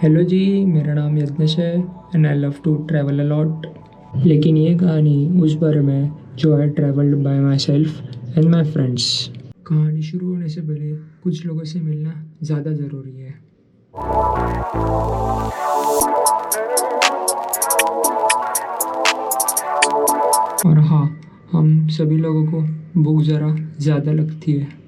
Hello जी, मेरा नाम यज्ञेश है and I love to travel a lot. लेकिन ये कहानी उस बारे में जो है travelled by myself and my friends. कहानी शुरू होने से पहले कुछ लोगों से मिलना ज़्यादा ज़रूरी है। और हाँ, हम सभी लोगों को भूख ज़रा ज़्यादा लगती है।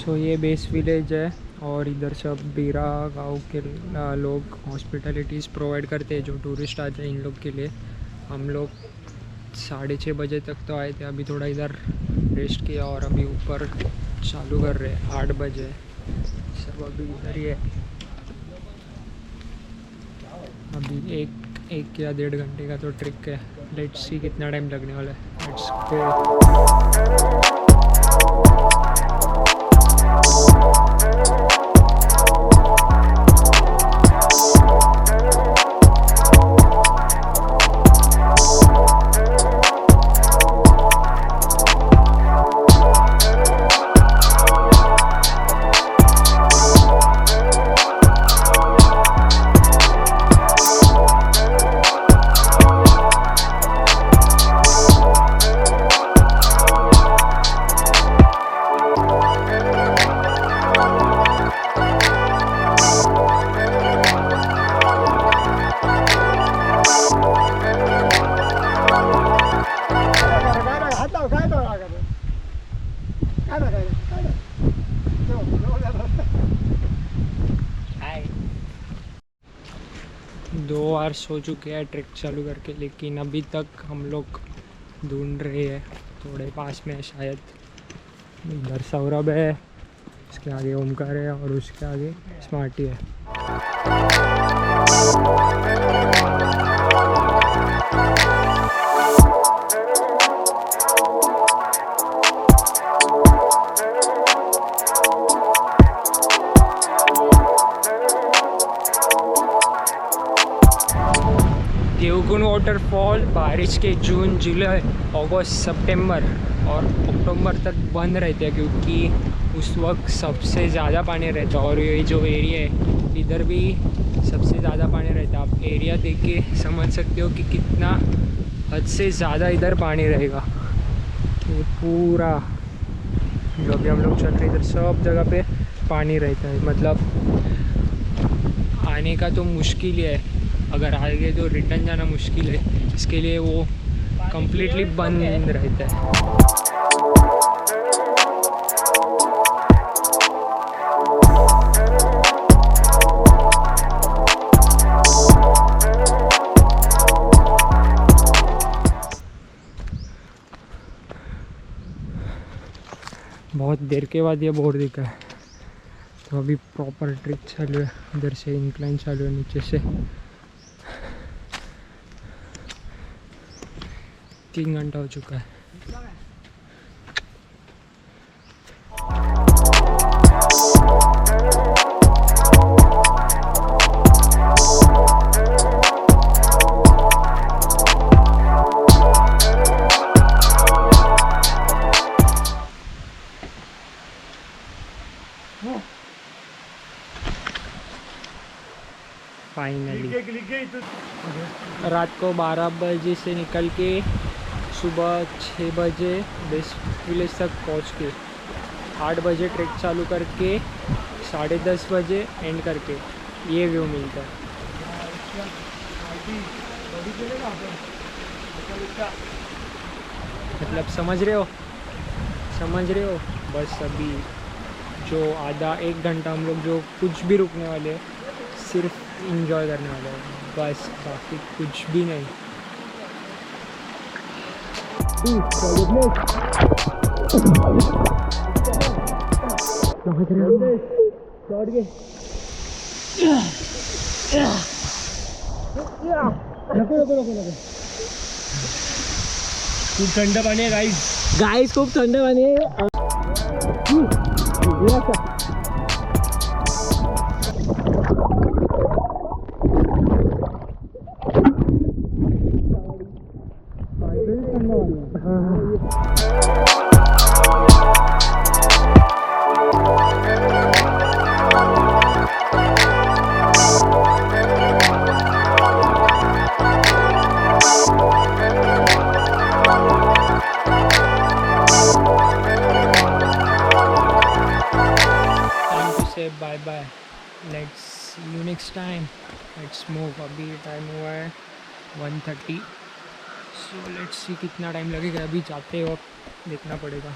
तो ये बेस विलेज है और इधर सब बीरा गांव के लोग हॉस्पिटलिटीज़ प्रोवाइड करते हैं जो टूरिस्ट आते हैं इन लोग के लिए। हम लोग 6:30 बजे तक तो आए थे, अभी थोड़ा इधर रेस्ट किया और अभी ऊपर चालू कर रहे हैं 8 बजे। सब अभी इधर ही है। अभी एक या 1.5 घंटे का तो ट्रिक है। लेट्स सी कितना टाइम लगने वाला है। Let's go. दो आवर्स हो चुके हैं ट्रिक चालू करके, लेकिन अभी तक हम लोग ढूंढ रहे हैं। थोड़े पास में है शायद। इधर सौरभ है, इसके आगे ओमकार है और उसके आगे स्मार्टी है। देवकुंड वाटरफॉल बारिश के जून, जुलाई, अगस्त, सितंबर और अक्टूबर तक बंद रहते हैं क्योंकि उस वक्त सबसे ज़्यादा पानी रहता है। और ये जो एरिया है इधर भी सबसे ज़्यादा पानी रहता है। आप एरिया देख के समझ सकते हो कि कितना हद से ज़्यादा इधर पानी रहेगा। ये पूरा जो अभी हम लोग चल रहे इधर सब जगह पे पानी रहता है। मतलब आने का तो मुश्किल ही है, अगर आगे तो रिटर्न जाना मुश्किल है। इसके लिए वो कंप्लीटली बंद रहता है। बहुत देर के बाद ये बोर्ड दिखा है। तो अभी प्रॉपर ट्रिक चालू है। इधर से इंक्लाइन चालू है, नीचे से 3 घंटा हो चुका है। फाइनली रात को 12 बजे से निकल के सुबह 6 बजे बेस विलेज तक पहुँच के 8 बजे ट्रैक चालू करके 10:30 बजे एंड करके ये व्यू मिलता है। मतलब समझ रहे हो। बस अभी जो आधा 1 घंटा हम लोग जो कुछ भी रुकने वाले हैं, सिर्फ इंजॉय करने वाले हैं बस, बाकी कुछ भी नहीं। खूब ठंडा पानी है गाइस, खूब ठंडा पानी है। See you next time, let's move. अभी टाइम हुआ है 1:30, सो लेट्स सी कितना टाइम लगेगा। अभी जाते वक्त देखना पड़ेगा।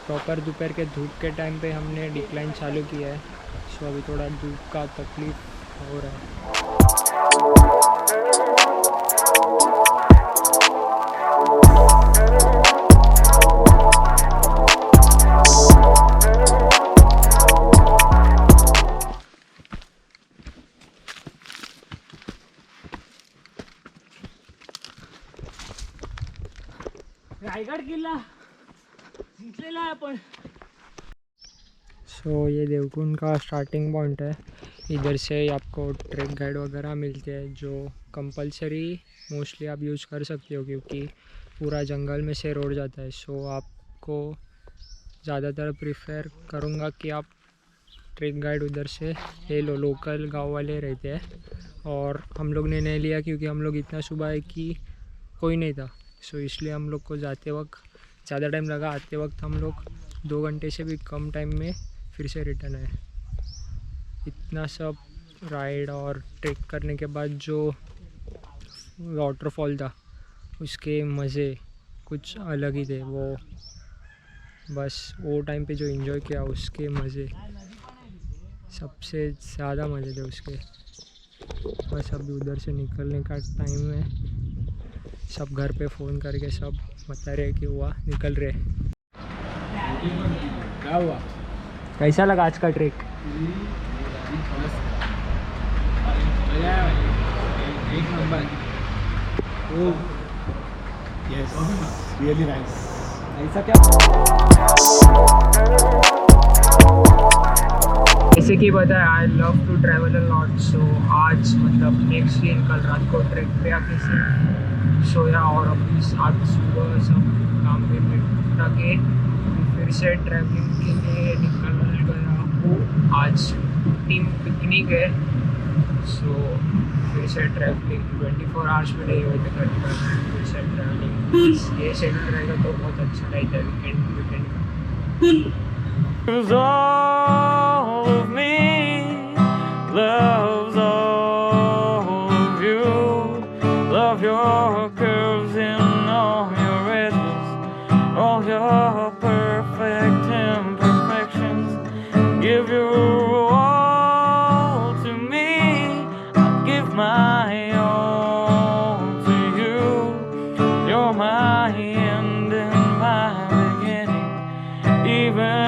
प्रॉपर दोपहर के धूप के टाइम पे हमने डिक्लाइन चालू किया है, सो अभी थोड़ा धूप का तकलीफ हो रहा है। रायगड किल्ला जिंकलेला आहे आपण। सो ये देवकुंड का स्टार्टिंग पॉइंट है। इधर से आपको ट्रैक गाइड वगैरह मिलते हैं जो कंपलसरी मोस्टली आप यूज़ कर सकते हो, क्योंकि पूरा जंगल में से रोड जाता है। सो आपको ज़्यादातर प्रीफर करूँगा कि आप ट्रैक गाइड उधर से ले लो, लोकल गांव वाले रहते हैं। और हम लोग ने नहीं लिया क्योंकि हम लोग इतना सुबह है कि कोई नहीं था, सो इसलिए हम लोग को जाते वक्त ज़्यादा टाइम लगा। आते वक्त हम लोग 2 घंटे से भी कम टाइम में फिर से रिटर्न आए। इतना सब राइड और ट्रेक करने के बाद जो वाटरफॉल था उसके मज़े कुछ अलग ही थे। वो बस वो टाइम पे जो एंजॉय किया उसके मज़े सबसे ज़्यादा मज़े थे उसके। बस अभी उधर से निकलने का टाइम है। सब घर पे फ़ोन करके सब बता रहे कि हुआ निकल रहे। क्या हुआ? कैसा लगा आज का ट्रेक? एक नंबर। Yes, really nice. ऐसा क्या? जैसे कि बताया, I love to travel a lot. So आज मतलब नेक्स्ट दिन कल रात को ट्रैक पे आके सिर्फ सोया और अभी आज सुबह सब काम पे निपटा के फिर से ट्रैवलिंग के लिए निकल गया हूँ। आज टीम पिकनिक है, सो फिर से ट्रैवलिंग 24 आवर्स में नहीं होते कभी फिर से ट्रैवलिंग। ये शेड्यूल रहेगा तो बहुत अच्छा रहेगा वीकेंड का। All of me loves all of you. Love your curves and all your edges, all your perfect imperfections. Give your all to me. I give my all to you. You're my end and my beginning. Even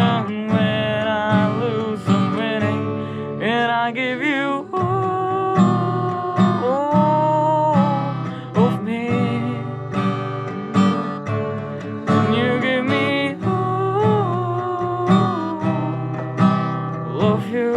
I give you all of me, and you give me all of you.